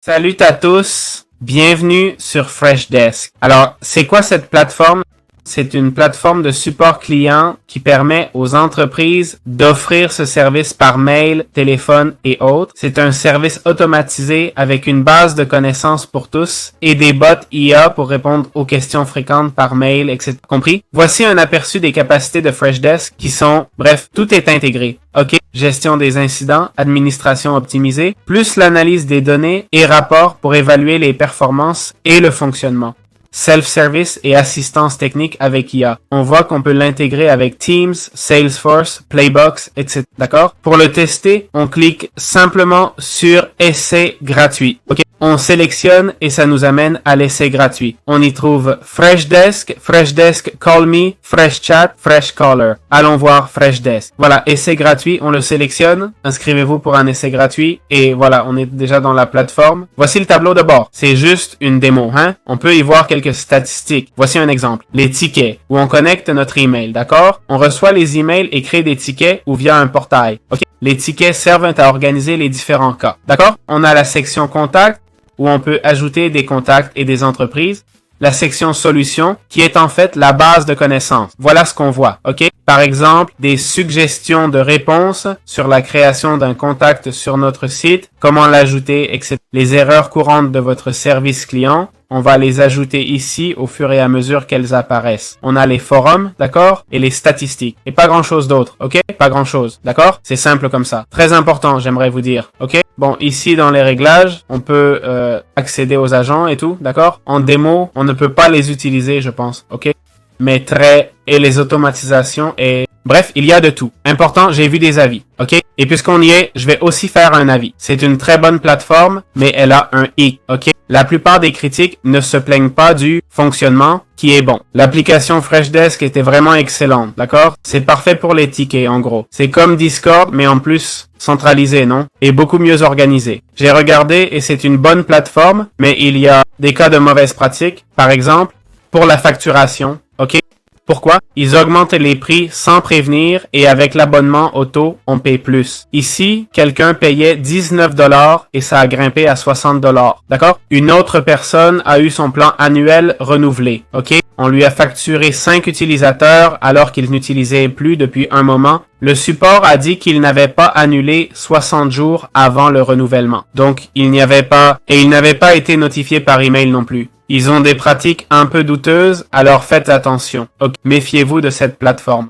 Salut à tous, bienvenue sur Freshdesk. Alors, c'est quoi cette plateforme? C'est une plateforme de support client qui permet aux entreprises d'offrir ce service par mail, téléphone et autres. C'est un service automatisé avec une base de connaissances pour tous et des bots IA pour répondre aux questions fréquentes par mail, etc. Compris? Voici un aperçu des capacités de Freshdesk qui sont, bref, tout est intégré. OK? Gestion des incidents, administration optimisée, plus l'analyse des données et rapports pour évaluer les performances et le fonctionnement. Self-service et assistance technique avec IA. On voit qu'on peut l'intégrer avec Teams, Salesforce, Playbox, etc. D'accord? Pour le tester, on clique simplement sur Essai gratuit. OK? On sélectionne et ça nous amène à l'essai gratuit. On y trouve Freshdesk, Freshdesk Call Me, Freshchat, Freshcaller. Allons voir Freshdesk. Voilà, essai gratuit, on le sélectionne. Inscrivez-vous pour un essai gratuit et voilà, on est déjà dans la plateforme. Voici le tableau de bord. C'est juste une démo, hein? On peut y voir quelques statistiques. Voici un exemple. Les tickets, où on connecte notre email, d'accord? On reçoit les emails et crée des tickets ou via un portail. OK? Les tickets servent à organiser les différents cas. D'accord? On a la section contact, où on peut ajouter des contacts et des entreprises. La section solutions, qui est en fait la base de connaissances. Voilà ce qu'on voit, OK? Par exemple, des suggestions de réponses sur la création d'un contact sur notre site, comment l'ajouter, etc. Les erreurs courantes de votre service client, on va les ajouter ici au fur et à mesure qu'elles apparaissent. On a les forums, d'accord? Et les statistiques. Et pas grand chose d'autre, ok? Pas grand chose, d'accord? C'est simple comme ça. Très important, j'aimerais vous dire, ok? Bon, ici dans les réglages, on peut accéder aux agents et tout, d'accord? En démo, on ne peut pas les utiliser, je pense, ok? Mais et les automatisations et... Bref, il y a de tout. Important, j'ai vu des avis, ok? Et puisqu'on y est, je vais aussi faire un avis. C'est une très bonne plateforme, mais elle a un hic, ok? La plupart des critiques ne se plaignent pas du fonctionnement qui est bon. L'application Freshdesk était vraiment excellente, d'accord? C'est parfait pour les tickets, en gros. C'est comme Discord, mais en plus centralisé, non? Et beaucoup mieux organisé. J'ai regardé et c'est une bonne plateforme, mais il y a des cas de mauvaises pratiques. Par exemple, pour la facturation, ok? Pourquoi? Ils augmentent les prix sans prévenir et avec l'abonnement auto, on paye plus. Ici, quelqu'un payait 19 $ et ça a grimpé à 60 $. D'accord? Une autre personne a eu son plan annuel renouvelé. OK? On lui a facturé 5 utilisateurs alors qu'il n'utilisait plus depuis un moment. Le support a dit qu'il n'avait pas annulé 60 jours avant le renouvellement. Donc, il n'avait pas été notifié par email non plus. Ils ont des pratiques un peu douteuses, alors faites attention. Okay. Méfiez-vous de cette plateforme.